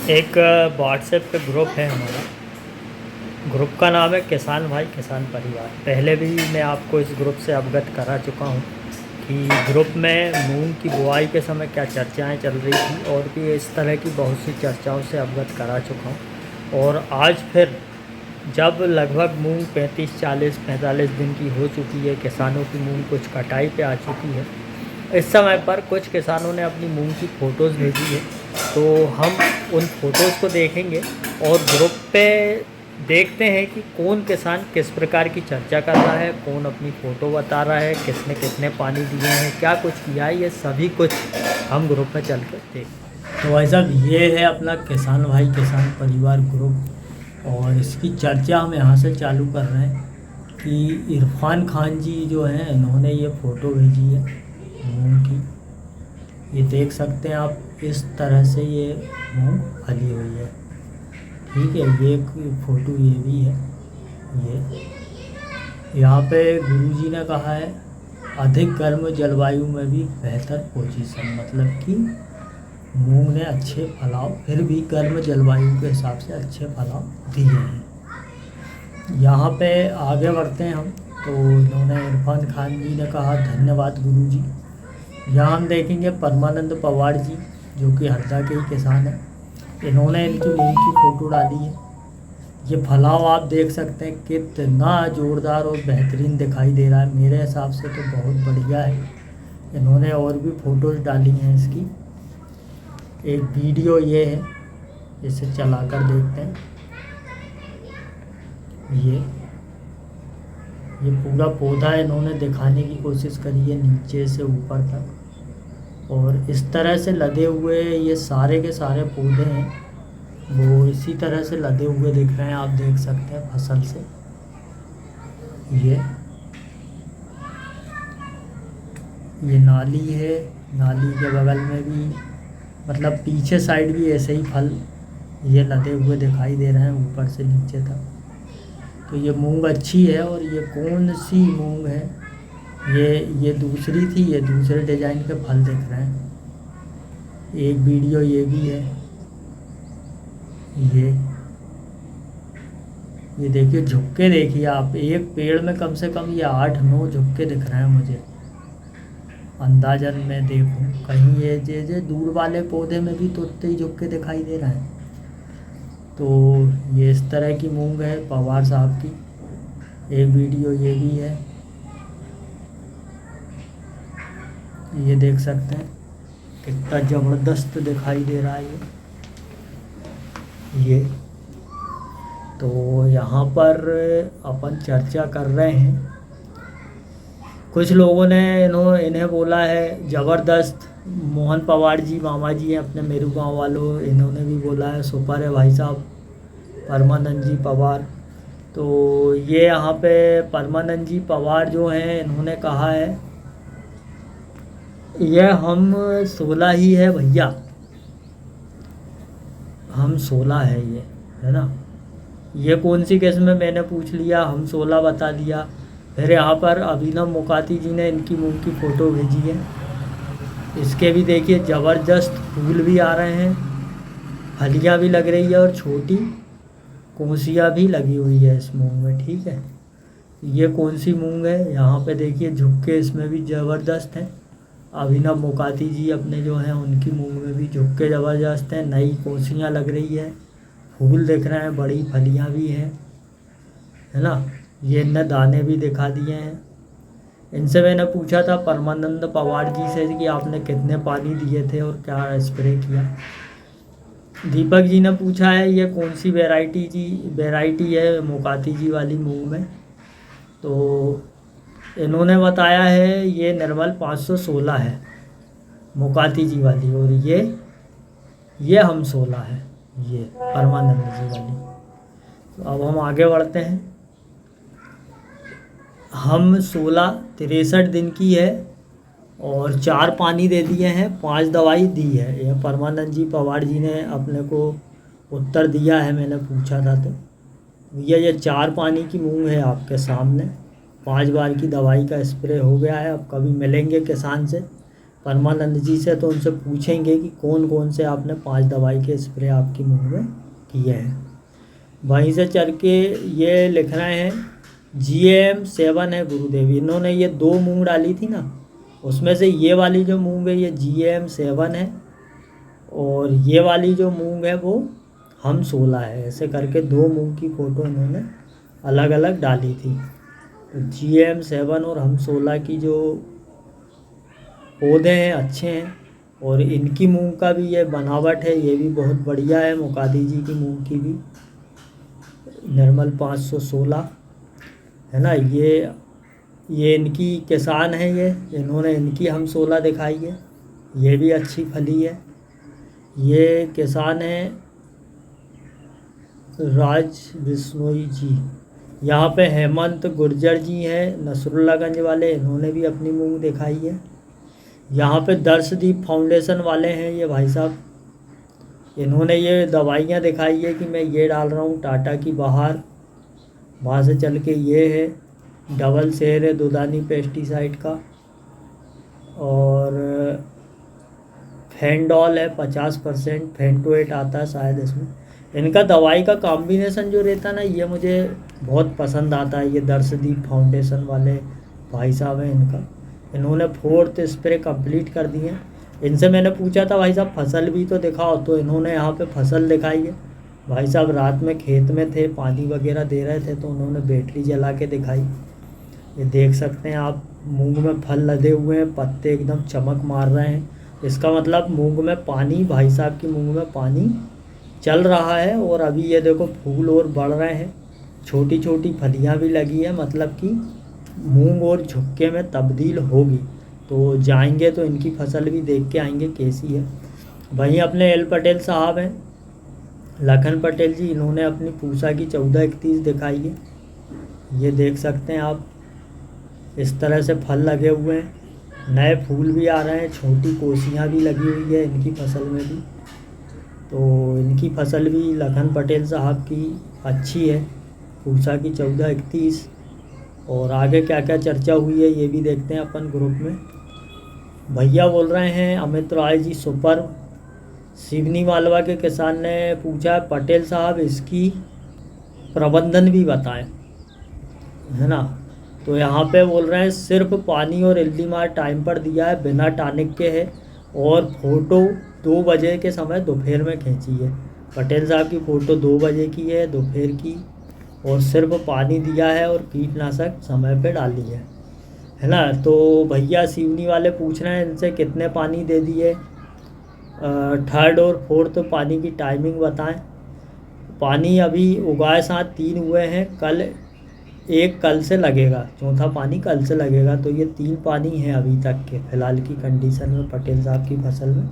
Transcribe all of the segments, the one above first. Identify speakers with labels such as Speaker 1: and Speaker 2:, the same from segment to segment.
Speaker 1: एक व्हाट्सएप पे ग्रुप है हमारा। ग्रुप का नाम है किसान भाई किसान परिवार। पहले भी मैं आपको इस ग्रुप से अवगत करा चुका हूँ कि ग्रुप में मूंग की बुआई के समय क्या चर्चाएं चल रही थी, और भी इस तरह की बहुत सी चर्चाओं से अवगत करा चुका हूँ। और आज फिर जब लगभग मूंग 35, 40, 45 दिन की हो चुकी है, किसानों की मूंग कुछ कटाई पे आ चुकी है, इस समय पर कुछ किसानों ने अपनी मूंग की फ़ोटोज़ भेजी है। तो हम उन फ़ोटोज़ को देखेंगे और ग्रुप पे देखते हैं कि कौन किसान किस प्रकार की चर्चा कर रहा है, कौन अपनी फ़ोटो बता रहा है, किसने कितने पानी दिए हैं, क्या कुछ किया है, ये सभी कुछ हम ग्रुप में चल कर देखते हैं। तो भाई साहब, ये है अपना किसान भाई किसान परिवार ग्रुप, और इसकी चर्चा हम यहाँ से चालू कर रहे हैं कि इरफान खान जी जो हैं, इन्होंने ये फ़ोटो भेजी है मूंग की। ये देख सकते हैं आप, इस तरह से ये मूंग फली हुई है। ठीक है, ये एक फ़ोटो ये भी है। ये यहाँ पे गुरुजी ने कहा है अधिक गर्म जलवायु में भी बेहतर पोजीशन, मतलब कि मूंग ने अच्छे फलाव, फिर भी गर्म जलवायु के हिसाब से अच्छे फलाव दिए हैं। यहाँ पे आगे बढ़ते हैं हम। तो इन्होंने इरफान खान जी ने कहा धन्यवाद गुरुजी। यहाँ हम देखेंगे परमानंद पवार जी, जो कि हरदा के ही किसान हैं। इन्होंने इनकी मूंग की फ़ोटो डाली है। ये फलाव आप देख सकते हैं कितना ज़ोरदार और बेहतरीन दिखाई दे रहा है। मेरे हिसाब से तो बहुत बढ़िया है। इन्होंने और भी फ़ोटोज़ डाली हैं इसकी। एक वीडियो ये है, इसे चलाकर देखते हैं। ये पूरा पौधा इन्होंने दिखाने की कोशिश करी है नीचे से ऊपर तक, और इस तरह से लदे हुए ये सारे के सारे पौधे हैं, वो इसी तरह से लदे हुए दिख रहे हैं। आप देख सकते हैं फसल से। ये नाली है, नाली के बगल में भी, मतलब पीछे साइड भी ऐसे ही फल ये लदे हुए दिखाई दे रहे हैं ऊपर से नीचे तक। तो ये मूंग अच्छी है। और ये कौन सी मूंग है, ये दूसरी थी, ये दूसरे डिज़ाइन के फल दिख रहे हैं। एक वीडियो ये भी है। ये देखिए झुक्के, देखिए आप, एक पेड़ में कम से कम ये 8-9 झुक्के दिख रहे हैं मुझे अंदाजन। मैं देखूं कहीं ये दूर वाले पौधे में भी तो उतने ही झुक्के दिखाई दे रहे हैं। तो ये इस तरह की मूंग है पवार साहब की। एक वीडियो ये भी है, ये देख सकते हैं कितना ज़बरदस्त दिखाई दे रहा है ये। तो यहाँ पर अपन चर्चा कर रहे हैं। कुछ लोगों ने इन्हें बोला है ज़बरदस्त। मोहन पवार जी मामा जी हैं अपने मेरू गाँव वालों, इन्होंने भी बोला है सुपर है भाई साहब परमानंद जी पवार। तो ये यहाँ पे परमानंद जी पवार जो हैं, इन्होंने कहा है ये हम 16 ही है भैया, हम 16 है ये, है ना। ये कौन सी किस्म है मैंने पूछ लिया, हम 16 बता दिया। फिर यहाँ पर अभिनव मुकाती जी ने इनकी मूंग की फ़ोटो भेजी है। इसके भी देखिए ज़बरदस्त फूल भी आ रहे हैं, फलियाँ भी लग रही है, और छोटी कोसियाँ भी लगी हुई है इस मूंग में। ठीक है, ये कौन सी मूंग है, यहाँ पे देखिए झुक्के इसमें भी ज़बरदस्त हैं। अभिनव मुकाती जी अपने जो हैं उनकी मूंग में भी झुक्के ज़बरदस्त हैं, नई कोसियाँ लग रही है, फूल दिख रहे हैं, बड़ी फलियाँ भी हैं, है ना। ये इनने दाने भी दिखा दिए हैं। इनसे मैंने पूछा था परमानंद पवार जी से कि आपने कितने पानी दिए थे और क्या स्प्रे किया। दीपक जी ने पूछा है ये कौन सी वैरायटी है मुकाती जी वाली मूंग में। तो इन्होंने बताया है ये निर्मल 516 है मुकाती जी वाली, और ये हम 16 है, ये परमानंद जी वाली। तो अब हम आगे बढ़ते हैं। हम 16 63 दिन की है, और 4 पानी दे दिए हैं, 5 दवाई दी है। यह परमानंद जी पवार जी ने अपने को उत्तर दिया है, मैंने पूछा था। तो ये 4 पानी की मूंग है आपके सामने, 5 बार की दवाई का स्प्रे हो गया है। अब कभी मिलेंगे किसान से, परमानंद जी से, तो उनसे पूछेंगे कि कौन कौन से आपने 5 दवाई के स्प्रे आपकी मुंह में किए हैं। वहीं से चल के ये लिख रहे हैं GAM-7 है गुरुदेव। इन्होंने ये 2 मूंग डाली थी ना, उसमें से ये वाली जो मूंग है ये GAM-7 है, और ये वाली जो मूंग है वो हम 16 है। ऐसे करके 2 मूंग की फ़ोटो इन्होंने अलग अलग डाली थी। तो GAM-7 और हम 16 की जो पौधे हैं अच्छे हैं, और इनकी मूंग का भी ये बनावट है, ये भी बहुत बढ़िया है। मुकाती जी की मूंग की भी निर्मल 516 है ना। ये इनकी किसान है, ये इन्होंने इनकी हम 16 दिखाई है, ये भी अच्छी फली है। ये किसान है राज बिश्नोई जी। यहाँ पे हेमंत गुर्जर जी हैं नसरुल्लागंज वाले, इन्होंने भी अपनी मूंग दिखाई है। यहाँ पे दर्शदीप फाउंडेशन वाले हैं ये भाई साहब, इन्होंने ये दवाइयाँ दिखाई है कि मैं ये डाल रहा हूँ टाटा की बाहर। वहाँ से चल के ये है डबल शेयर है दुधानी पेस्टिसाइड का, और फेंडॉल है 50%, फेंटोएट आता है शायद इसमें। इनका दवाई का कॉम्बिनेशन जो रहता है ना, ये मुझे बहुत पसंद आता है। ये दर्शदीप फाउंडेशन वाले भाई साहब हैं, इन्होंने 4th स्प्रे कंप्लीट कर दिए। इनसे मैंने पूछा था भाई साहब फसल भी तो दिखाओ, तो इन्होंने यहाँ पे फसल दिखाई है। भाई साहब रात में खेत में थे, पानी वगैरह दे रहे थे, तो उन्होंने बैटरी जला के दिखाई। ये देख सकते हैं आप, मूंग में फल लदे हुए हैं, पत्ते एकदम चमक मार रहे हैं। इसका मतलब मूंग में पानी, भाई साहब की मूंग में पानी चल रहा है। और अभी ये देखो फूल और बढ़ रहे हैं, छोटी छोटी फलियां भी लगी है, मतलब कि मूंग और झुक्के में तब्दील होगी। तो जाएंगे तो इनकी फसल भी देख के आएंगे कैसी है। वहीं अपने एल पटेल साहब हैं, लखन पटेल जी, इन्होंने अपनी पूसा की 1431 दिखाई है। ये देख सकते हैं आप, इस तरह से फल लगे हुए हैं, नए फूल भी आ रहे हैं, छोटी कोसियाँ भी लगी हुई है इनकी फसल में भी। तो इनकी फसल भी लखन पटेल साहब की अच्छी है, पूसा की 1431। और आगे क्या क्या चर्चा हुई है ये भी देखते हैं अपन ग्रुप में। भैया बोल रहे हैं अमित राय जी सुपर। सिवनी मालवा के किसान ने पूछा पटेल साहब इसकी प्रबंधन भी बताएं, है ना। तो यहाँ पे बोल रहे हैं सिर्फ पानी और इल्लीमार टाइम पर दिया है, बिना टॉनिक के है, और फ़ोटो 2 बजे के समय दोपहर में खींची है। पटेल साहब की फ़ोटो 2 बजे की है दोपहर की, और सिर्फ पानी दिया है और कीटनाशक समय पे डाली है ना। तो भैया सिवनी वाले पूछ रहे हैं इनसे कितने पानी दे दिए, 3rd और 4th पानी की टाइमिंग बताएं। पानी अभी उगाए साथ 3 हुए हैं, कल से लगेगा, चौथा पानी कल से लगेगा। तो ये 3 पानी हैं अभी तक के फ़िलहाल की कंडीशन में पटेल साहब की फसल में।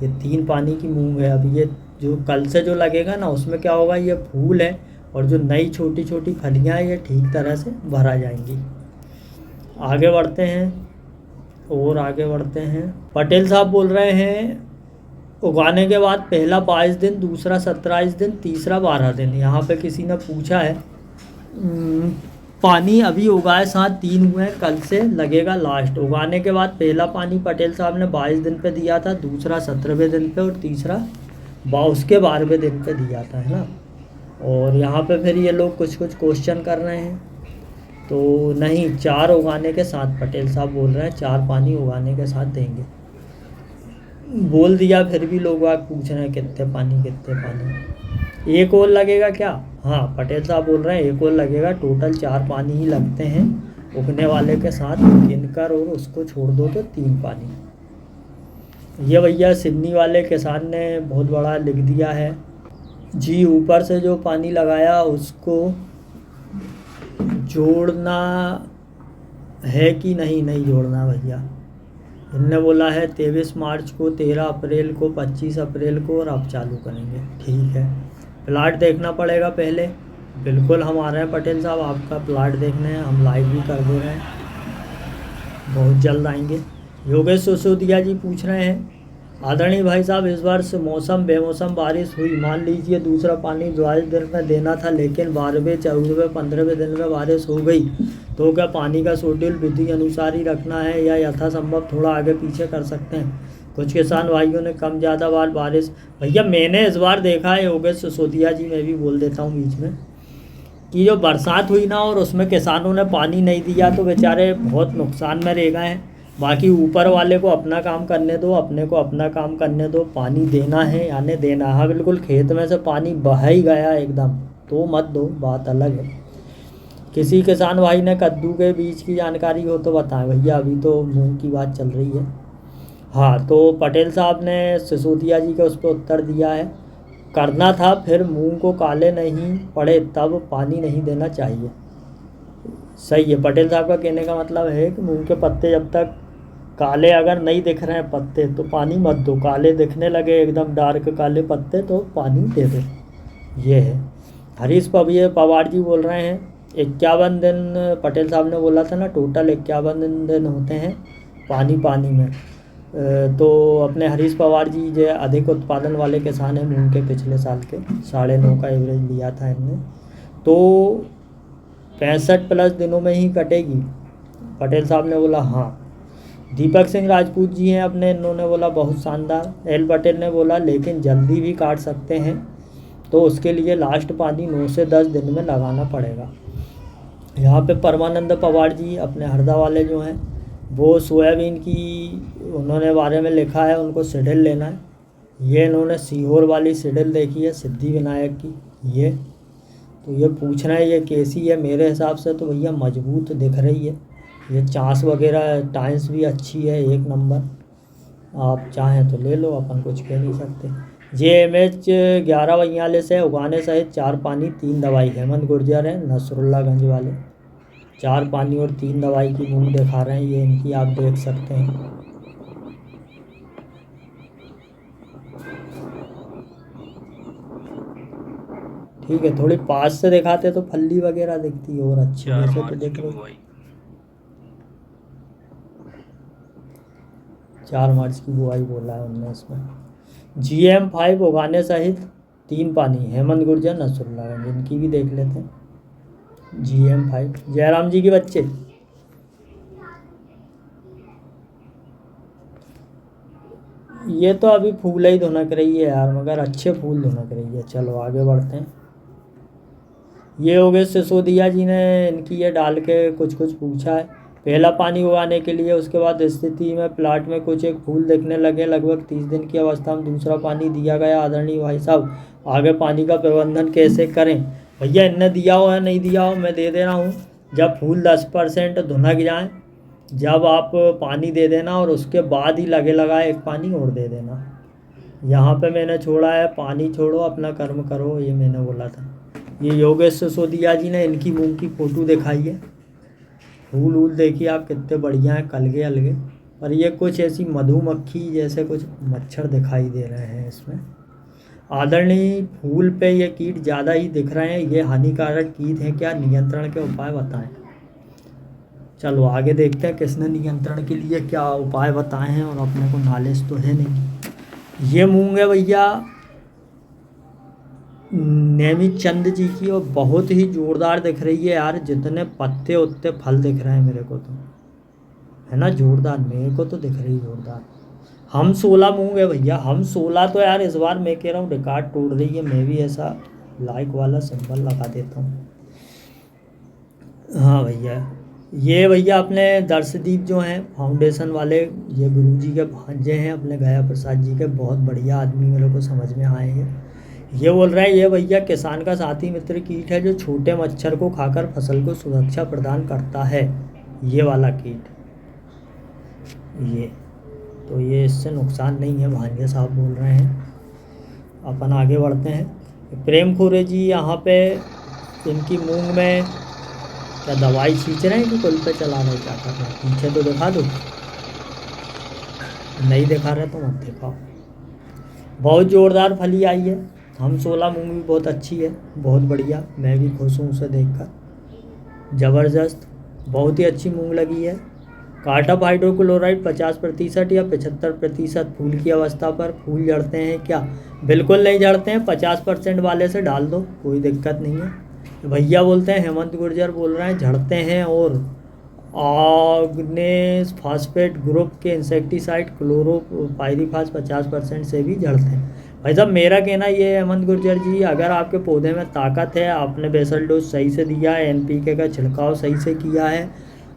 Speaker 1: ये 3 पानी की मूंग है अभी। ये जो कल से जो लगेगा ना, उसमें क्या होगा, ये फूल है और जो नई छोटी छोटी फलियाँ हैं ये ठीक तरह से भरा जाएंगी। आगे बढ़ते हैं। पटेल साहब बोल रहे हैं उगाने के बाद पहला 22 दिन, दूसरा 27 दिन, तीसरा 12 दिन। यहाँ पे किसी ने पूछा है पानी अभी उगाए साथ 3 हुए हैं, कल से लगेगा लास्ट। उगाने के बाद पहला पानी पटेल साहब ने 22 दिन पे दिया था, दूसरा 17वें दिन पे, और तीसरा उसके 12वें दिन पे दिया था, है ना। और यहाँ पे फिर ये लोग कुछ क्वेश्चन कर रहे हैं, तो नहीं, 4 उगाने के साथ पटेल साहब बोल रहे हैं 4 पानी उगाने के साथ देंगे। बोल दिया फिर भी लोग आग पूछ रहे हैं कितने पानी, एक और लगेगा क्या। हाँ, पटेल साहब बोल रहे हैं एक और लगेगा, टोटल 4 पानी ही लगते हैं उगने वाले के साथ गिनकर, और उसको छोड़ दो तो 3 पानी। ये भैया सिवनी वाले किसान ने बहुत बड़ा लिख दिया है जी, ऊपर से जो पानी लगाया उसको जोड़ना है कि नहीं जोड़ना भैया। इनने बोला है 23 मार्च को, 13 अप्रैल को, 25 अप्रैल को, और अब चालू करेंगे। ठीक है, प्लाट देखना पड़ेगा पहले। बिल्कुल हम आ रहे हैं पटेल साहब, आपका प्लाट देखने हैं, हम लाइव भी कर दे रहे हैं, बहुत जल्द आएंगे। योगेश सिसोदिया जी पूछ रहे हैं आदरणीय भाई साहब, इस वर्ष मौसम बेमौसम बारिश हुई। मान लीजिए दूसरा पानी 22 दिन में देना था, लेकिन 12वें 14वें 15वें दिन में बारिश हो गई, तो क्या पानी का शेड्यूल विधि अनुसार ही रखना है या यथासंभव थोड़ा आगे पीछे कर सकते हैं? कुछ किसान भाइयों ने कम ज़्यादा बार बारिश। भैया मैंने इस बार देखा है, योगेश सिसोदिया जी, मैं भी बोल देता हूँ बीच में, कि जो बरसात हुई ना और उसमें किसानों ने पानी नहीं दिया तो बेचारे बहुत नुकसान में रह गए हैं। बाकी ऊपर वाले को अपना काम करने दो, अपने को अपना काम करने दो। पानी देना है यानी देना है। हाँ बिल्कुल, खेत में से पानी बह ही गया एकदम तो मत दो, बात अलग है। किसी किसान भाई ने कद्दू के बीज की जानकारी हो तो बताएं। भैया अभी तो मूंग की बात चल रही है। हाँ, तो पटेल साहब ने सिसोदिया जी का उस पर उत्तर दिया है, करना था फिर मूंग को काले नहीं पड़े तब पानी नहीं देना चाहिए। सही है, पटेल साहब का कहने का मतलब है कि मूंग के पत्ते जब तक काले अगर नहीं दिख रहे हैं पत्ते तो पानी मत दो, काले दिखने लगे एकदम डार्क काले पत्ते तो पानी दे दो। ये है। हरीश पवार जी बोल रहे हैं 51 दिन, पटेल साहब ने बोला था ना टोटल 51 दिन होते हैं पानी में। तो अपने हरीश पवार जी जो अधिक उत्पादन वाले किसान हैं मूंग के, पिछले साल के 9.5 का एवरेज लिया था इनने, तो 65+ दिनों में ही कटेगी। पटेल साहब ने बोला हाँ। दीपक सिंह राजपूत जी हैं अपने, इन्होंने बोला बहुत शानदार। एल पटेल ने बोला लेकिन जल्दी भी काट सकते हैं तो उसके लिए लास्ट पानी 9 से 10 दिन में लगाना पड़ेगा। यहाँ पे परमानंद पवार जी अपने हरदा वाले जो हैं, वो सोयाबीन की उन्होंने बारे में लिखा है, उनको सिडिल लेना है। ये इन्होंने सीहोर वाली सिडिल देखी है सिद्धि विनायक की, ये तो ये पूछ रहे हैं ये कैसी है। मेरे हिसाब से तो भैया मजबूत दिख रही है, ये चांस वगैरह टाइम्स भी अच्छी है, 1 नंबर। आप चाहें तो ले लो, अपन कुछ कह नहीं सकते। JMH 1142 है, उगाने सहित 4 पानी 3 दवाई। हेमंत गुर्जर है नसरुल्लागंज वाले, 4 पानी और 3 दवाई की मूंग दिखा रहे हैं, ये इनकी आप देख सकते हैं। ठीक है, थोड़ी पास से दिखाते तो फल्ली वगैरह दिखती है और अच्छी, वैसे तो देख लो 4 मार्च की बुआई बोला है उनने इसमें। GM5 उगाने सहित 3 पानी, हेमंत गुर्जर नसरुल्लागंज, इनकी भी देख लेते हैं। GM5 जयराम जी के बच्चे, ये तो अभी फूल ही धुनक रही है यार, मगर अच्छे फूल धुनक रही है। चलो आगे बढ़ते हैं। ये योगेश सिसोदिया जी ने इनकी ये डाल के कुछ पूछा है। पहला पानी उगाने के लिए उसके बाद स्थिति में प्लाट में कुछ एक फूल दिखने लगे, लगभग 30 दिन की अवस्था में दूसरा पानी दिया गया। आदरणीय भाई साहब, आगे पानी का प्रबंधन कैसे करें? भैया इनने दिया हो या नहीं दिया हो, मैं दे दे रहा हूँ। जब फूल 10% धुनक जाए, जब आप पानी दे देना और उसके बाद ही लगे लगाए 1 पानी और दे देना। यहाँ पे मैंने छोड़ा है, पानी छोड़ो अपना कर्म करो, ये मैंने बोला था। ये योगेश सिसोदिया जी ने इनकी मूंग की फ़ोटो दिखाई है। फूल वूल देखिए आप कितने बढ़िया हैं, कलगे अलगे, और ये कुछ ऐसी मधुमक्खी जैसे कुछ मच्छर दिखाई दे रहे हैं इसमें। आदरणीय, फूल पे ये कीट ज़्यादा ही दिख रहे हैं, ये हानिकारक कीट हैं क्या? नियंत्रण के उपाय बताएं। चलो आगे देखते हैं किसने नियंत्रण के लिए क्या उपाय बताए हैं, और अपने को नॉलेज तो है नहीं। ये मूंग है भैया नेमी चंद जी की, और बहुत ही ज़ोरदार दिख रही है यार, जितने पत्ते उतने फल दिख रहे हैं मेरे को तो, है ना जोरदार, मेरे को तो दिख रही ज़ोरदार। हम 16 मूंग है भैया, हम 16 तो यार इस बार मैं कह रहा हूँ रिकॉर्ड तोड़ रही है। मैं भी ऐसा लाइक वाला सिंबल लगा देता हूँ। हाँ भैया, ये भैया अपने दर्शदीप जो हैं फाउंडेशन वाले, ये गुरुजी के भांजे हैं अपने गया प्रसाद जी के, बहुत बढ़िया आदमी, मेरे को समझ में आए हैं। ये बोल रहे हैं ये भैया किसान का साथी मित्र कीट है जो छोटे मच्छर को खाकर फसल को सुरक्षा प्रदान करता है, ये वाला कीट। ये तो ये इससे नुकसान नहीं है, भांजे साहब बोल रहे हैं। अपन आगे बढ़ते हैं। प्रेम खोरे जी यहाँ पे इनकी मूंग में क्या दवाई छींच रहे हैं कि कुल पे चला रहे, क्या कर रहे हैं? पीछे तो दिखा दो, नहीं दिखा रहे तो मत दिखाओ। बहुत ज़ोरदार फली आई है। हम 16 मूंग भी बहुत अच्छी है, बहुत बढ़िया, मैं भी खुश हूँ उसे देखकर। ज़बरदस्त, बहुत ही अच्छी मूंग लगी है। कार्टप हाइड्रोक्लोराइड 50% या 75% फूल की अवस्था पर। फूल झड़ते हैं क्या? बिल्कुल नहीं झड़ते हैं, 50% वाले से डाल दो, कोई दिक्कत नहीं है। भैया बोलते हैं, हेमंत गुर्जर बोल रहे हैं झड़ते हैं, और आग्नेस फास्फेट ग्रुप के इंसेक्टिसाइड क्लोरोपाइरीफास 50% से भी झड़ते हैं। भाई साहब मेरा कहना ये है हेमंत गुर्जर जी, अगर आपके पौधे में ताकत है, आपने बेसल डोज सही से दिया है, एनपीके का छिड़काव सही से किया है,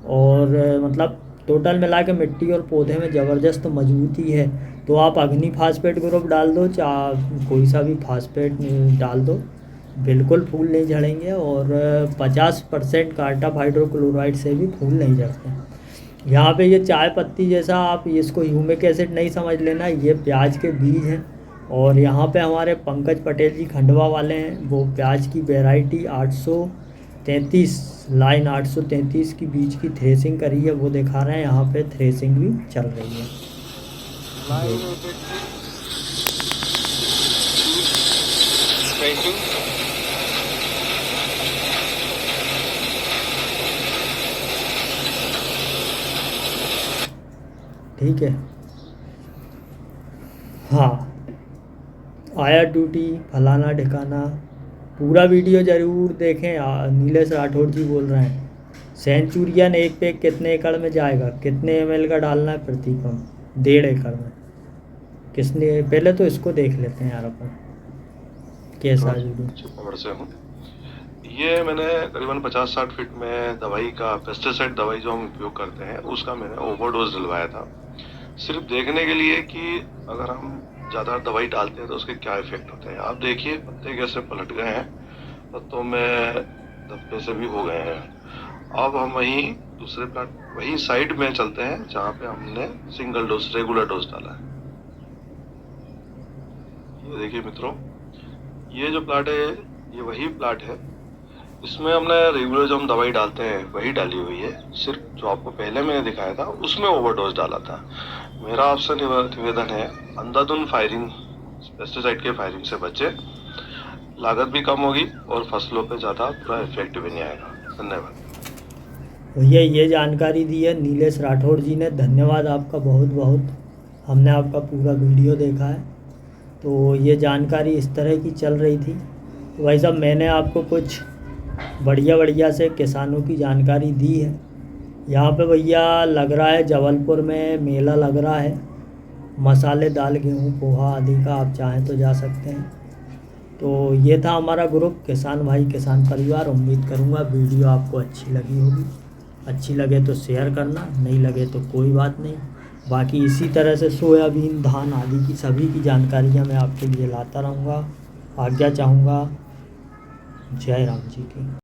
Speaker 1: और मतलब टोटल मिला के मिट्टी और पौधे में ज़बरदस्त मजबूती है, तो आप अग्नि फास्फेट ग्रुप डाल दो, चाहे कोई सा भी फास्फेट डाल दो, बिल्कुल फूल नहीं झड़ेंगे। और 50% कार्टप हाइड्रोक्लोराइड से भी फूल नहीं झड़ते। यहाँ पे ये चाय पत्ती जैसा, आप इसको ह्यूमिक एसिड नहीं समझ लेना, ये प्याज के बीज हैं। और यहाँ पे हमारे पंकज पटेल जी खंडवा वाले हैं, वो प्याज की वैरायटी 833 लाइन 833 की बीज की थ्रेसिंग करी है, वो दिखा रहे हैं। यहाँ पे थ्रेसिंग भी चल रही है। ठीक है, हाँ, आया ड्यूटी फलाना ठिकाना, पूरा वीडियो ज़रूर देखें। नीलेश राठौर जी बोल रहे हैं, सेंचुरियन एक पे कितने एकड़ में जाएगा, कितने ml का डालना है प्रति पंप? 1.5 एकड़ में। किसने, पहले तो इसको देख लेते हैं यार अपन कैसा
Speaker 2: खबर से हूँ। ये मैंने करीबन 50-60 फीट में दवाई का, पेस्टिसाइड दवाई जो हम उपयोग करते हैं, उसका मैंने ओवरडोज दिलवाया था, सिर्फ देखने के लिए कि अगर हम ज़्यादा दवाई डालते हैं तो उसके क्या इफेक्ट होते हैं। आप देखिए पत्ते कैसे पलट गए हैं, पत्तों में धब्बे से भी हो गए हैं। अब हम वहीं दूसरे प्लांट, वही साइड में चलते हैं जहाँ पे हमने सिंगल डोज, रेगुलर डोज डाला है। ये देखिए मित्रों, ये जो प्लाट है ये वही प्लाट है, इसमें हमने रेगुलर जो हम दवाई डालते हैं वही डाली हुई है, सिर्फ जो आपको पहले मैंने दिखाया था उसमें ओवरडोज डाला था। मेरा आपसे निवेदन है, अंधाधुंध फायरिंग, पेस्टिसाइड के फायरिंग से बचे, लागत भी कम होगी और फसलों पे ज़्यादा पूरा इफेक्ट भी नहीं आएगा। धन्यवाद
Speaker 1: भैया, ये जानकारी दी है नीलेश राठौर जी ने, धन्यवाद आपका बहुत बहुत। हमने आपका पूरा वीडियो देखा है, तो ये जानकारी इस तरह की चल रही थी। तो भाई साहब मैंने आपको कुछ बढ़िया से किसानों की जानकारी दी है। यहाँ पे भैया लग रहा है जबलपुर में मेला लग रहा है, मसाले दाल गेहूँ पोहा आदि का, आप चाहें तो जा सकते हैं। तो ये था हमारा ग्रुप किसान भाई किसान परिवार। उम्मीद करूँगा वीडियो आपको अच्छी लगी होगी, अच्छी लगे तो शेयर करना, नहीं लगे तो कोई बात नहीं। बाकी इसी तरह से सोयाबीन धान आदि की सभी की जानकारियाँ मैं आपके लिए लाता रहूँगा। आज्ञा चाहूँगा। जय राम जी की।